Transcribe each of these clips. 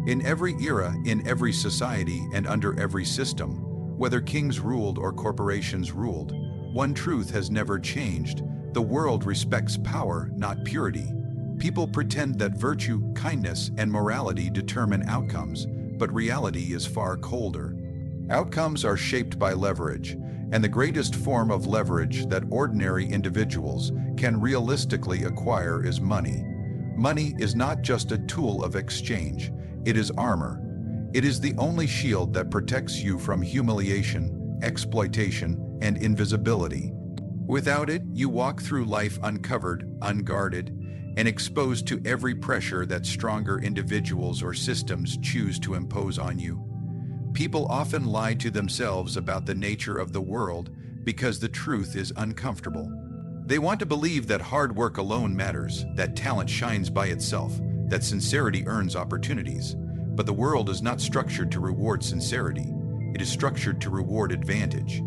In every era, in every society, and under every system, whether kings ruled or corporations ruled, one truth has never changed. The world respects power, not purity. People pretend that virtue, kindness, and morality determine outcomes, but reality is far colder. Outcomes are shaped by leverage, and the greatest form of leverage that ordinary individuals can realistically acquire is money. Money is not just a tool of exchange, it is armor. It is the only shield that protects you from humiliation, exploitation, and invisibility. Without it, you walk through life uncovered, unguarded, and exposed to every pressure that stronger individuals or systems choose to impose on you. People often lie to themselves about the nature of the world because the truth is uncomfortable. They want to believe that hard work alone matters, that talent shines by itself, that sincerity earns opportunities. But the world is not structured to reward sincerity. It is structured to reward advantage.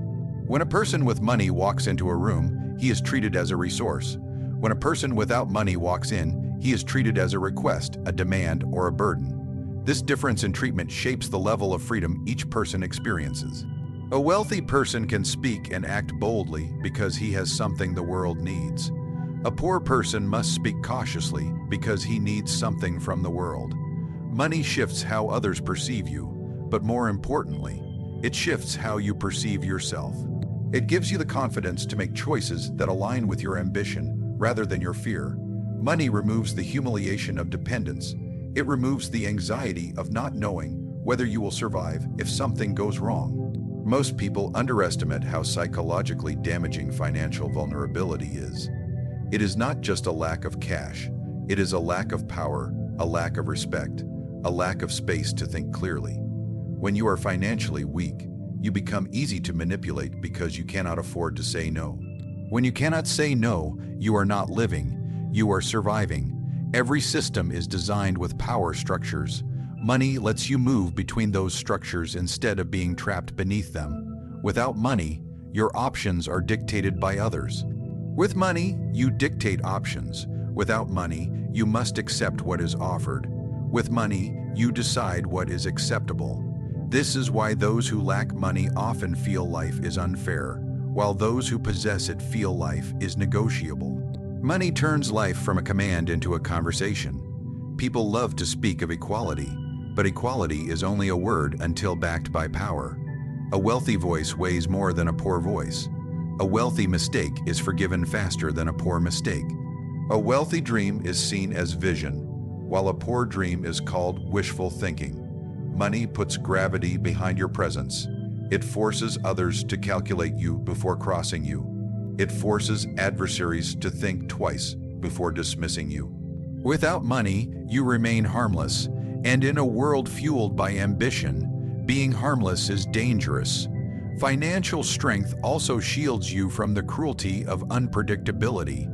When a person with money walks into a room, he is treated as a resource. When a person without money walks in, he is treated as a request, a demand, or a burden. This difference in treatment shapes the level of freedom each person experiences. A wealthy person can speak and act boldly because he has something the world needs. A poor person must speak cautiously because he needs something from the world. Money shifts how others perceive you, but more importantly, it shifts how you perceive yourself. It gives you the confidence to make choices that align with your ambition rather than your fear. Money removes the humiliation of dependence. It removes the anxiety of not knowing whether you will survive if something goes wrong. Most people underestimate how psychologically damaging financial vulnerability is. It is not just a lack of cash. It is a lack of power, a lack of respect, a lack of space to think clearly. When you are financially weak, you become easy to manipulate because you cannot afford to say no. When you cannot say no, you are not living, you are surviving. Every system is designed with power structures. Money lets you move between those structures instead of being trapped beneath them. Without money, your options are dictated by others. With money, you dictate options. Without money, you must accept what is offered. With money, you decide what is acceptable. This is why those who lack money often feel life is unfair, while those who possess it feel life is negotiable. Money turns life from a command into a conversation. People love to speak of equality, but equality is only a word until backed by power. A wealthy voice weighs more than a poor voice. A wealthy mistake is forgiven faster than a poor mistake. A wealthy dream is seen as vision, while a poor dream is called wishful thinking. Money puts gravity behind your presence. It forces others to calculate you before crossing you. It forces adversaries to think twice before dismissing you. Without money, you remain harmless, and in a world fueled by ambition, being harmless is dangerous. Financial strength also shields you from the cruelty of unpredictability.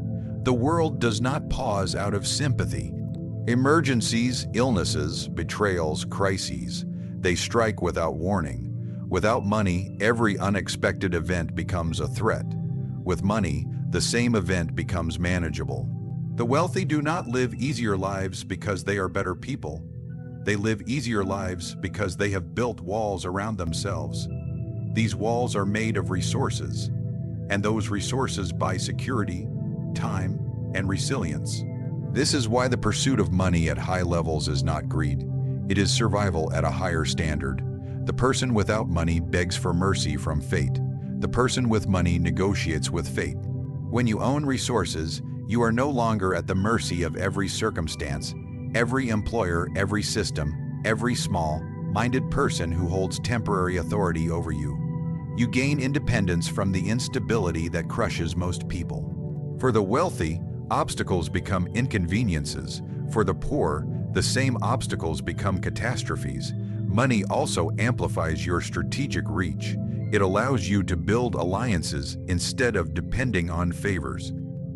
The world does not pause out of sympathy. Emergencies, illnesses, betrayals, crises, they strike without warning. Without money, every unexpected event becomes a threat. With money, the same event becomes manageable. The wealthy do not live easier lives because they are better people. They live easier lives because they have built walls around themselves. These walls are made of resources, and those resources buy security, time, and resilience. This is why the pursuit of money at high levels is not greed. It is survival at a higher standard. The person without money begs for mercy from fate. The person with money negotiates with fate. When you own resources, you are no longer at the mercy of every circumstance, every employer, every system, every small-minded person who holds temporary authority over you. You gain independence from the instability that crushes most people. For the wealthy, obstacles become inconveniences. For the poor, the same obstacles become catastrophes. Money also amplifies your strategic reach. It allows you to build alliances instead of depending on favors.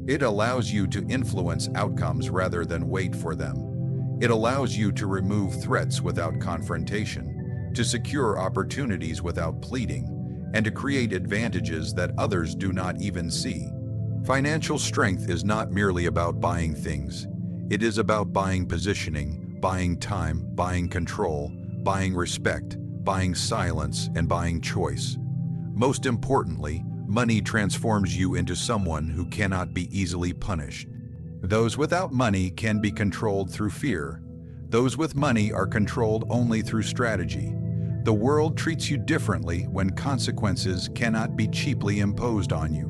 It allows you to influence outcomes rather than wait for them. It allows you to remove threats without confrontation, to secure opportunities without pleading, and to create advantages that others do not even see. Financial strength is not merely about buying things. It is about buying positioning, buying time, buying control, buying respect, buying silence, and buying choice. Most importantly, money transforms you into someone who cannot be easily punished. Those without money can be controlled through fear. Those with money are controlled only through strategy. The world treats you differently when consequences cannot be cheaply imposed on you.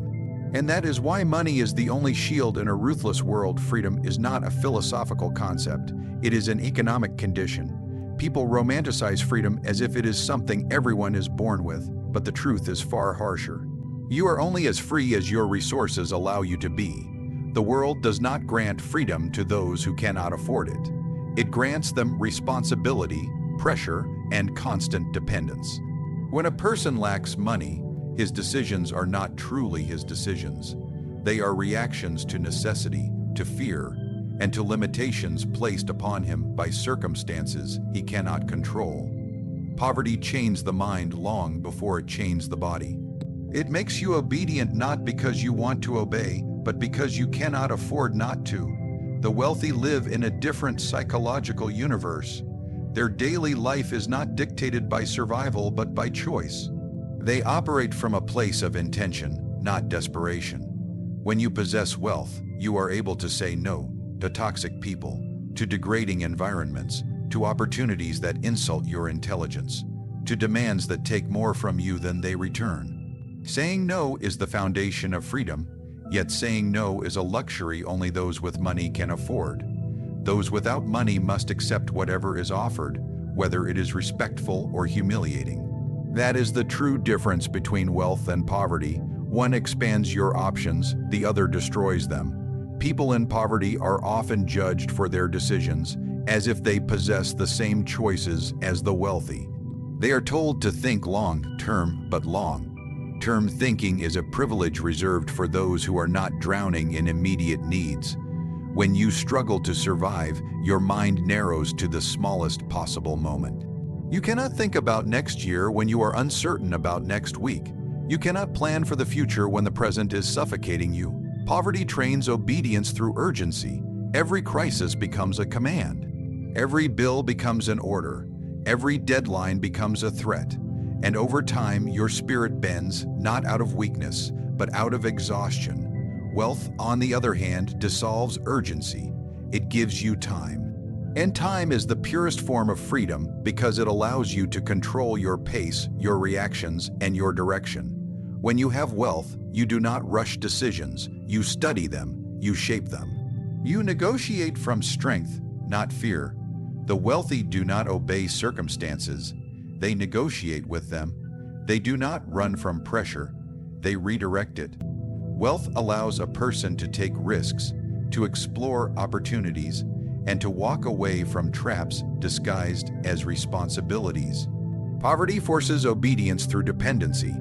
And that is why money is the only shield in a ruthless world. Freedom is not a philosophical concept. It is an economic condition. People romanticize freedom as if it is something everyone is born with, but the truth is far harsher. You are only as free as your resources allow you to be. The world does not grant freedom to those who cannot afford it. It grants them responsibility, pressure, and constant dependence. When a person lacks money, his decisions are not truly his decisions. They are reactions to necessity, to fear, and to limitations placed upon him by circumstances he cannot control. Poverty chains the mind long before it chains the body. It makes you obedient not because you want to obey, but because you cannot afford not to. The wealthy live in a different psychological universe. Their daily life is not dictated by survival, but by choice. They operate from a place of intention, not desperation. When you possess wealth, you are able to say no to toxic people, to degrading environments, to opportunities that insult your intelligence, to demands that take more from you than they return. Saying no is the foundation of freedom. Yet saying no is a luxury only those with money can afford. Those without money must accept whatever is offered, whether it is respectful or humiliating. That is the true difference between wealth and poverty. One expands your options, the other destroys them. People in poverty are often judged for their decisions, as if they possess the same choices as the wealthy. They are told to think long-term, but long-term thinking is a privilege reserved for those who are not drowning in immediate needs. When you struggle to survive, your mind narrows to the smallest possible moment. You cannot think about next year when you are uncertain about next week. You cannot plan for the future when the present is suffocating you. Poverty trains obedience through urgency. Every crisis becomes a command. Every bill becomes an order. Every deadline becomes a threat. And over time, your spirit bends, not out of weakness, but out of exhaustion. Wealth, on the other hand, dissolves urgency. It gives you time. And time is the purest form of freedom because it allows you to control your pace, your reactions, and your direction. When you have wealth, you do not rush decisions. You study them. You shape them. You negotiate from strength, not fear. The wealthy do not obey circumstances. They negotiate with them. They do not run from pressure. They redirect it. Wealth allows a person to take risks, to explore opportunities, and to walk away from traps disguised as responsibilities. Poverty forces obedience through dependency.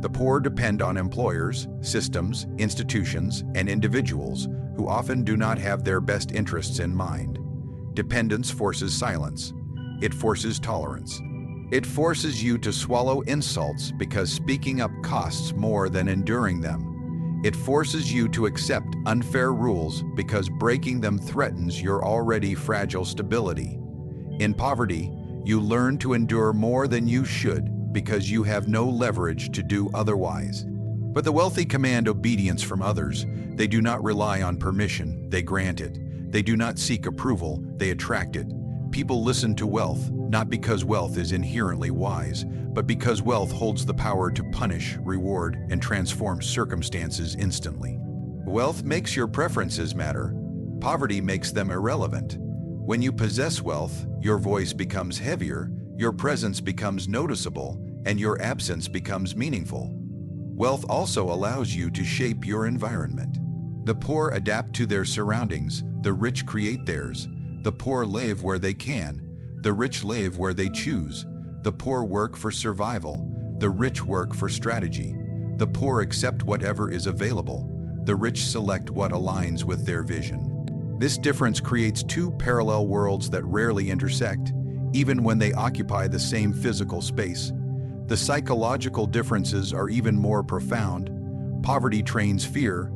The poor depend on employers, systems, institutions, and individuals who often do not have their best interests in mind. Dependence forces silence. It forces tolerance. It forces you to swallow insults because speaking up costs more than enduring them. It forces you to accept unfair rules because breaking them threatens your already fragile stability. In poverty, you learn to endure more than you should because you have no leverage to do otherwise. But the wealthy command obedience from others. They do not rely on permission, they grant it. They do not seek approval, they attract it. People listen to wealth, not because wealth is inherently wise, but because wealth holds the power to punish, reward, and transform circumstances instantly. Wealth makes your preferences matter. Poverty makes them irrelevant. When you possess wealth, your voice becomes heavier, your presence becomes noticeable, and your absence becomes meaningful. Wealth also allows you to shape your environment. The poor adapt to their surroundings, the rich create theirs. The poor live where they can. The rich live where they choose. The poor work for survival. The rich work for strategy. The poor accept whatever is available. The rich select what aligns with their vision. This difference creates two parallel worlds that rarely intersect, even when they occupy the same physical space. The psychological differences are even more profound. Poverty trains fear.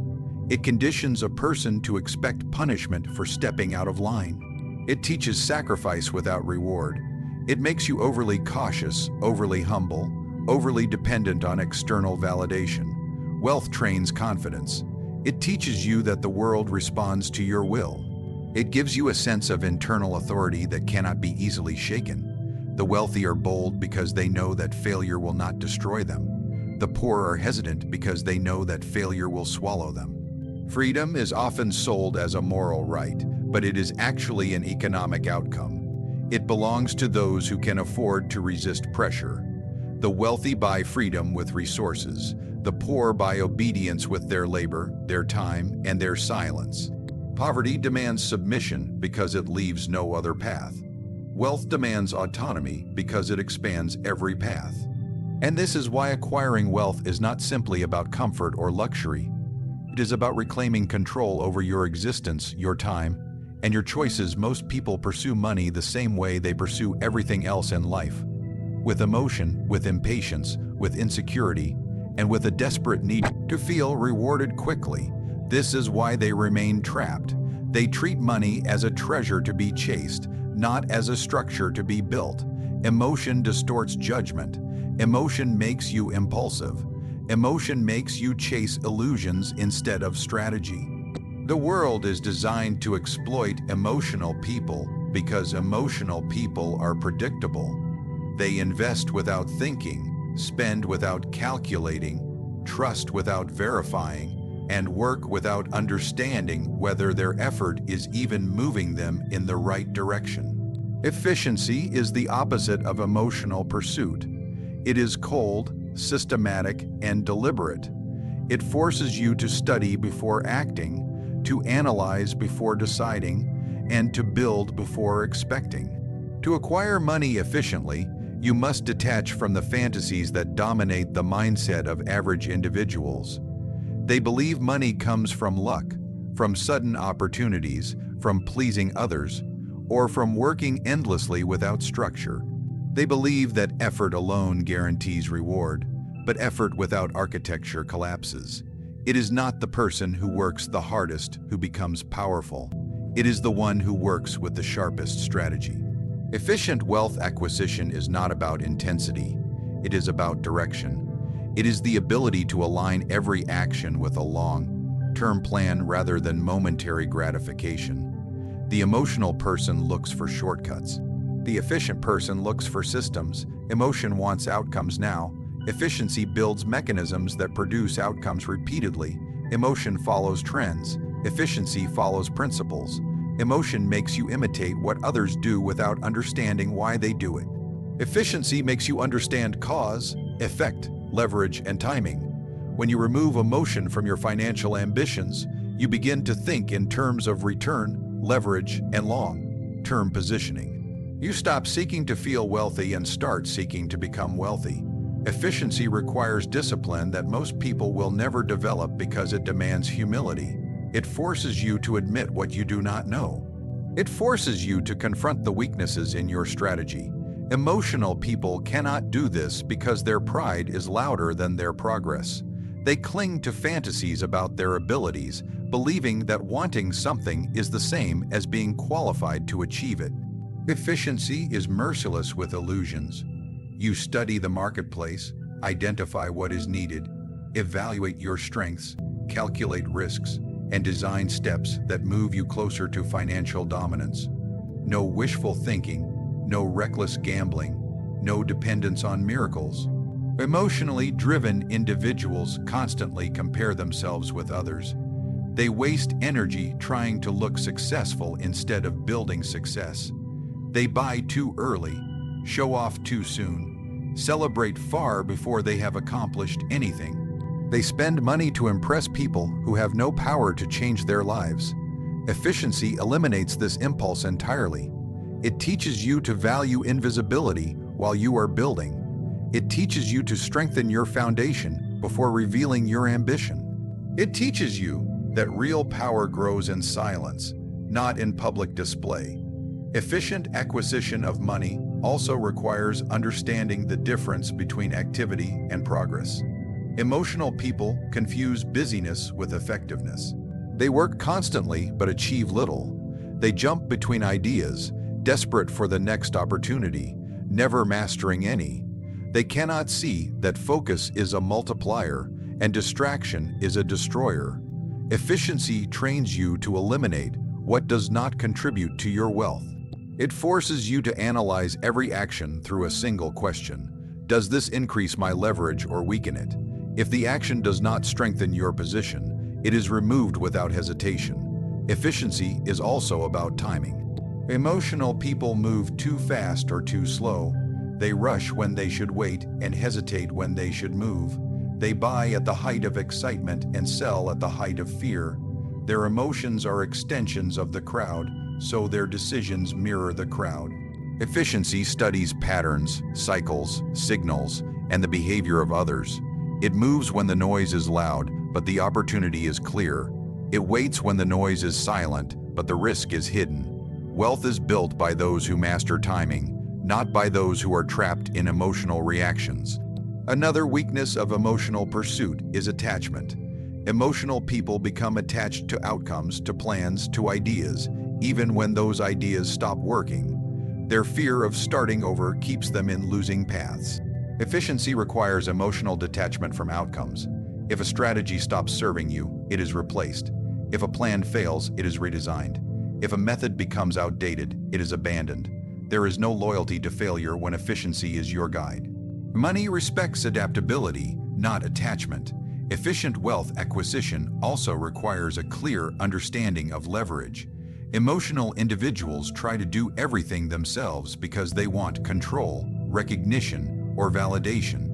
It conditions a person to expect punishment for stepping out of line. It teaches sacrifice without reward. It makes you overly cautious, overly humble, overly dependent on external validation. Wealth trains confidence. It teaches you that the world responds to your will. It gives you a sense of internal authority that cannot be easily shaken. The wealthy are bold because they know that failure will not destroy them. The poor are hesitant because they know that failure will swallow them. Freedom is often sold as a moral right, but it is actually an economic outcome. It belongs to those who can afford to resist pressure. The wealthy buy freedom with resources. The poor buy obedience with their labor, their time, and their silence. Poverty demands submission because it leaves no other path. Wealth demands autonomy because it expands every path. And this is why acquiring wealth is not simply about comfort or luxury. It is about reclaiming control over your existence, your time, and your choices. Most people pursue money the same way they pursue everything else in life. With emotion, with impatience, with insecurity, and with a desperate need to feel rewarded quickly. This is why they remain trapped. They treat money as a treasure to be chased, not as a structure to be built. Emotion distorts judgment. Emotion makes you impulsive. Emotion makes you chase illusions instead of strategy. The world is designed to exploit emotional people because emotional people are predictable. They invest without thinking, spend without calculating, trust without verifying, and work without understanding whether their effort is even moving them in the right direction. Efficiency is the opposite of emotional pursuit. It is cold, systematic, and deliberate. It forces you to study before acting, to analyze before deciding, and to build before expecting. To acquire money efficiently, you must detach from the fantasies that dominate the mindset of average individuals. They believe money comes from luck, from sudden opportunities, from pleasing others, or from working endlessly without structure. They believe that effort alone guarantees reward, but effort without architecture collapses. It is not the person who works the hardest who becomes powerful. It is the one who works with the sharpest strategy. Efficient wealth acquisition is not about intensity. It is about direction. It is the ability to align every action with a long-term plan rather than momentary gratification. The emotional person looks for shortcuts. The efficient person looks for systems. Emotion wants outcomes now. Efficiency builds mechanisms that produce outcomes repeatedly. Emotion follows trends. Efficiency follows principles. Emotion makes you imitate what others do without understanding why they do it. Efficiency makes you understand cause, effect, leverage, and timing. When you remove emotion from your financial ambitions, you begin to think in terms of return, leverage, and long-term positioning. You stop seeking to feel wealthy and start seeking to become wealthy. Efficiency requires discipline that most people will never develop because it demands humility. It forces you to admit what you do not know. It forces you to confront the weaknesses in your strategy. Emotional people cannot do this because their pride is louder than their progress. They cling to fantasies about their abilities, believing that wanting something is the same as being qualified to achieve it. Efficiency is merciless with illusions. You study the marketplace, identify what is needed, evaluate your strengths, calculate risks, and design steps that move you closer to financial dominance. No wishful thinking, no reckless gambling, no dependence on miracles. Emotionally driven individuals constantly compare themselves with others. They waste energy trying to look successful instead of building success. They buy too early, show off too soon, celebrate far before they have accomplished anything. They spend money to impress people who have no power to change their lives. Efficiency eliminates this impulse entirely. It teaches you to value invisibility while you are building. It teaches you to strengthen your foundation before revealing your ambition. It teaches you that real power grows in silence, not in public display. Efficient acquisition of money also requires understanding the difference between activity and progress. Emotional people confuse busyness with effectiveness. They work constantly but achieve little. They jump between ideas, desperate for the next opportunity, never mastering any. They cannot see that focus is a multiplier and distraction is a destroyer. Efficiency trains you to eliminate what does not contribute to your wealth. It forces you to analyze every action through a single question. Does this increase my leverage or weaken it? If the action does not strengthen your position, it is removed without hesitation. Efficiency is also about timing. Emotional people move too fast or too slow. They rush when they should wait and hesitate when they should move. They buy at the height of excitement and sell at the height of fear. Their emotions are extensions of the crowd, so their decisions mirror the crowd. Efficiency studies patterns, cycles, signals, and the behavior of others. It moves when the noise is loud, but the opportunity is clear. It waits when the noise is silent, but the risk is hidden. Wealth is built by those who master timing, not by those who are trapped in emotional reactions. Another weakness of emotional pursuit is attachment. Emotional people become attached to outcomes, to plans, to ideas, even when those ideas stop working. Their fear of starting over keeps them in losing paths. Efficiency requires emotional detachment from outcomes. If a strategy stops serving you, it is replaced. If a plan fails, it is redesigned. If a method becomes outdated, it is abandoned. There is no loyalty to failure when efficiency is your guide. Money respects adaptability, not attachment. Efficient wealth acquisition also requires a clear understanding of leverage. Emotional individuals try to do everything themselves because they want control, recognition, or validation.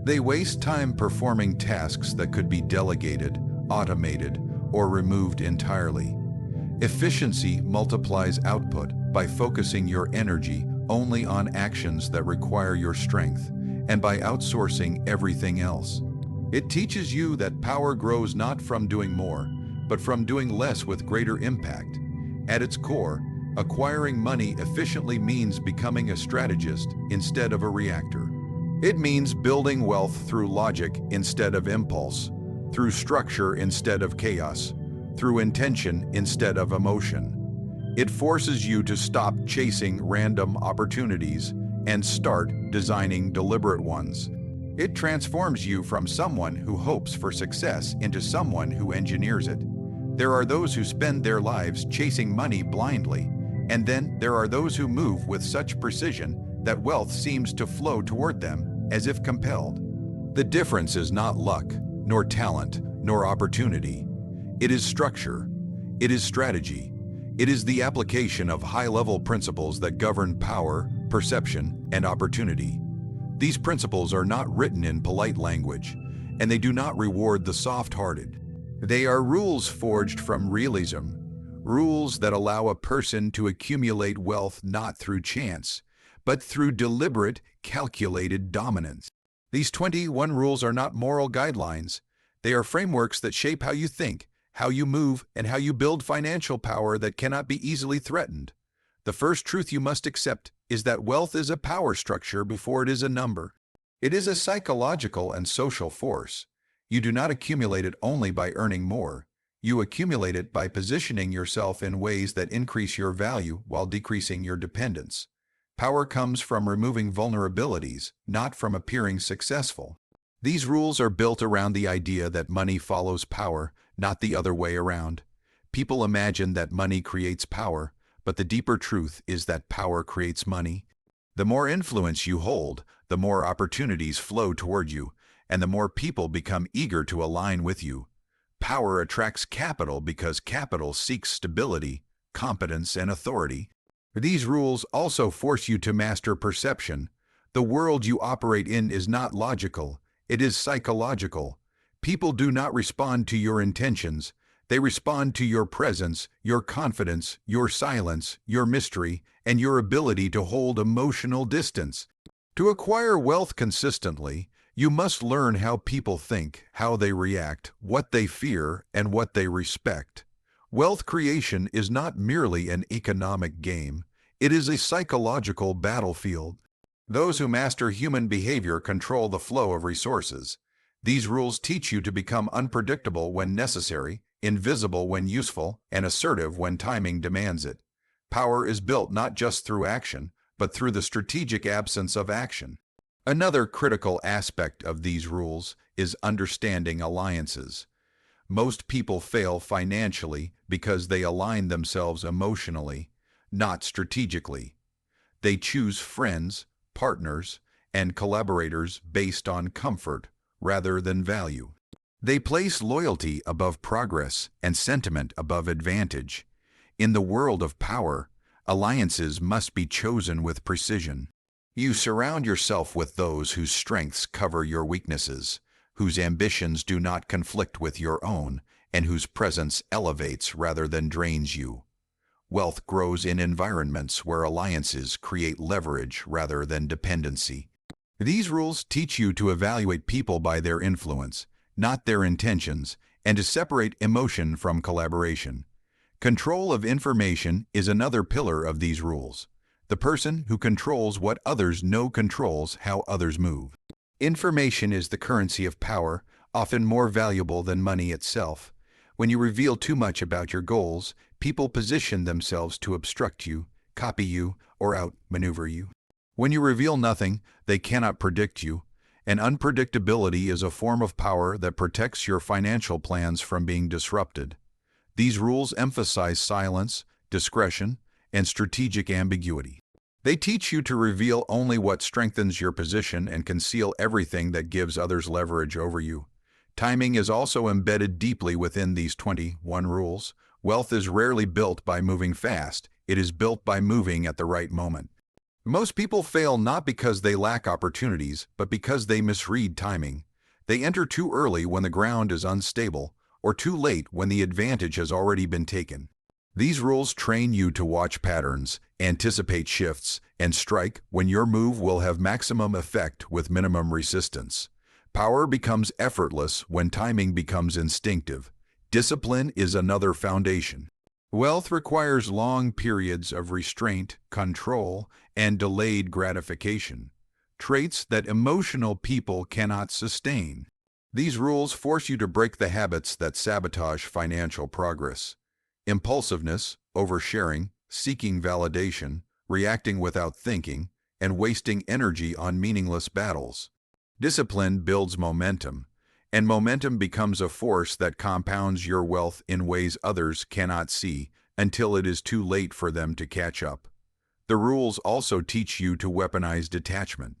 They waste time performing tasks that could be delegated, automated, or removed entirely. Efficiency multiplies output by focusing your energy only on actions that require your strength and by outsourcing everything else. It teaches you that power grows not from doing more, but from doing less with greater impact. At its core, acquiring money efficiently means becoming a strategist instead of a reactor. It means building wealth through logic instead of impulse, through structure instead of chaos, through intention instead of emotion. It forces you to stop chasing random opportunities and start designing deliberate ones. It transforms you from someone who hopes for success into someone who engineers it. There are those who spend their lives chasing money blindly, and then there are those who move with such precision that wealth seems to flow toward them as if compelled. The difference is not luck, nor talent, nor opportunity. It is structure. It is strategy. It is the application of high-level principles that govern power, perception, and opportunity. These principles are not written in polite language, and they do not reward the soft-hearted. They are rules forged from realism, rules that allow a person to accumulate wealth not through chance, but through deliberate, calculated dominance. These 21 rules are not moral guidelines. They are frameworks that shape how you think, how you move, and how you build financial power that cannot be easily threatened. The first truth you must accept is that wealth is a power structure before it is a number. It is a psychological and social force. You do not accumulate it only by earning more. You accumulate it by positioning yourself in ways that increase your value while decreasing your dependence. Power comes from removing vulnerabilities, not from appearing successful. These rules are built around the idea that money follows power, not the other way around. People imagine that money creates power, but the deeper truth is that power creates money. The more influence you hold, the more opportunities flow toward you, and the more people become eager to align with you. Power attracts capital because capital seeks stability, competence, and authority. These rules also force you to master perception. The world you operate in is not logical, it is psychological. People do not respond to your intentions. They respond to your presence, your confidence, your silence, your mystery, and your ability to hold emotional distance. To acquire wealth consistently, you must learn how people think, how they react, what they fear, and what they respect. Wealth creation is not merely an economic game. It is a psychological battlefield. Those who master human behavior control the flow of resources. These rules teach you to become unpredictable when necessary, invisible when useful, and assertive when timing demands it. Power is built not just through action, but through the strategic absence of action. Another critical aspect of these rules is understanding alliances. Most people fail financially because they align themselves emotionally, not strategically. They choose friends, partners, and collaborators based on comfort rather than value. They place loyalty above progress and sentiment above advantage. In the world of power, alliances must be chosen with precision. You surround yourself with those whose strengths cover your weaknesses, whose ambitions do not conflict with your own, and whose presence elevates rather than drains you. Wealth grows in environments where alliances create leverage rather than dependency. These rules teach you to evaluate people by their influence, not their intentions, and to separate emotion from collaboration. Control of information is another pillar of these rules. The person who controls what others know controls how others move. Information is the currency of power, often more valuable than money itself. When you reveal too much about your goals, people position themselves to obstruct you, copy you, or outmaneuver you. When you reveal nothing, they cannot predict you, and unpredictability is a form of power that protects your financial plans from being disrupted. These rules emphasize silence, discretion, and strategic ambiguity. They teach you to reveal only what strengthens your position and conceal everything that gives others leverage over you. Timing is also embedded deeply within these 21 rules. Wealth is rarely built by moving fast. It is built by moving at the right moment. Most people fail not because they lack opportunities, but because they misread timing. They enter too early when the ground is unstable, or too late when the advantage has already been taken. These rules train you to watch patterns, anticipate shifts, and strike when your move will have maximum effect with minimum resistance. Power becomes effortless when timing becomes instinctive. Discipline is another foundation. Wealth requires long periods of restraint, control, and delayed gratification, traits that emotional people cannot sustain. These rules force you to break the habits that sabotage financial progress. Impulsiveness, oversharing, seeking validation, reacting without thinking, and wasting energy on meaningless battles. Discipline builds momentum, and momentum becomes a force that compounds your wealth in ways others cannot see until it is too late for them to catch up. The rules also teach you to weaponize detachment.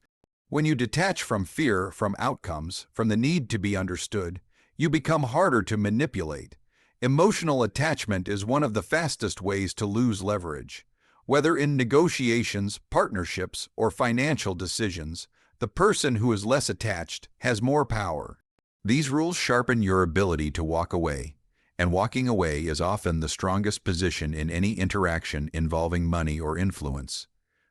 When you detach from fear, from outcomes, from the need to be understood, you become harder to manipulate. Emotional attachment is one of the fastest ways to lose leverage. Whether in negotiations, partnerships, or financial decisions, the person who is less attached has more power. These rules sharpen your ability to walk away, and walking away is often the strongest position in any interaction involving money or influence.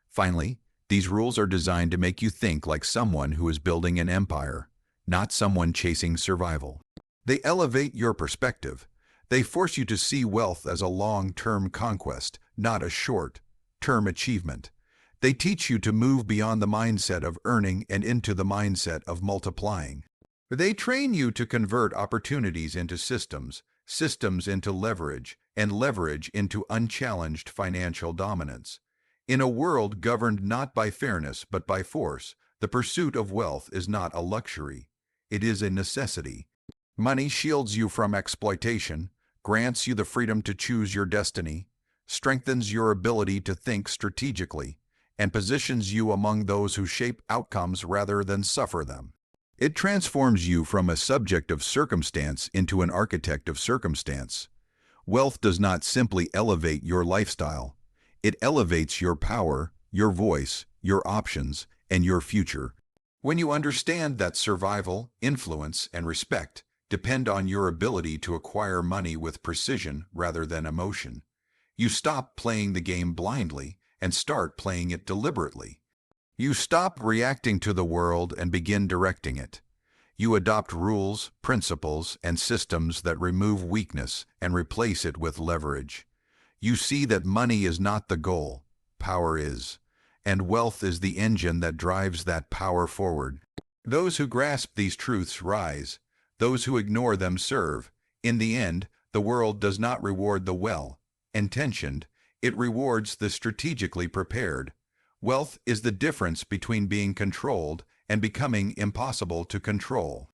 Finally, these rules are designed to make you think like someone who is building an empire, not someone chasing survival. They elevate your perspective. They force you to see wealth as a long-term conquest, not a short-term achievement. They teach you to move beyond the mindset of earning and into the mindset of multiplying. They train you to convert opportunities into systems, systems into leverage, and leverage into unchallenged financial dominance. In a world governed not by fairness but by force, the pursuit of wealth is not a luxury. It is a necessity. Money shields you from exploitation, grants you the freedom to choose your destiny, strengthens your ability to think strategically, and positions you among those who shape outcomes rather than suffer them. It transforms you from a subject of circumstance into an architect of circumstance. Wealth does not simply elevate your lifestyle. It elevates your power, your voice, your options, and your future. When you understand that survival, influence, and respect depend on your ability to acquire money with precision rather than emotion, you stop playing the game blindly and start playing it deliberately. You stop reacting to the world and begin directing it. You adopt rules, principles, and systems that remove weakness and replace it with leverage. You see that money is not the goal, power is, and wealth is the engine that drives that power forward. Those who grasp these truths rise. Those who ignore them serve. In the end, the world does not reward the well-intentioned, It rewards the strategically prepared. Wealth is the difference between being controlled and becoming impossible to control.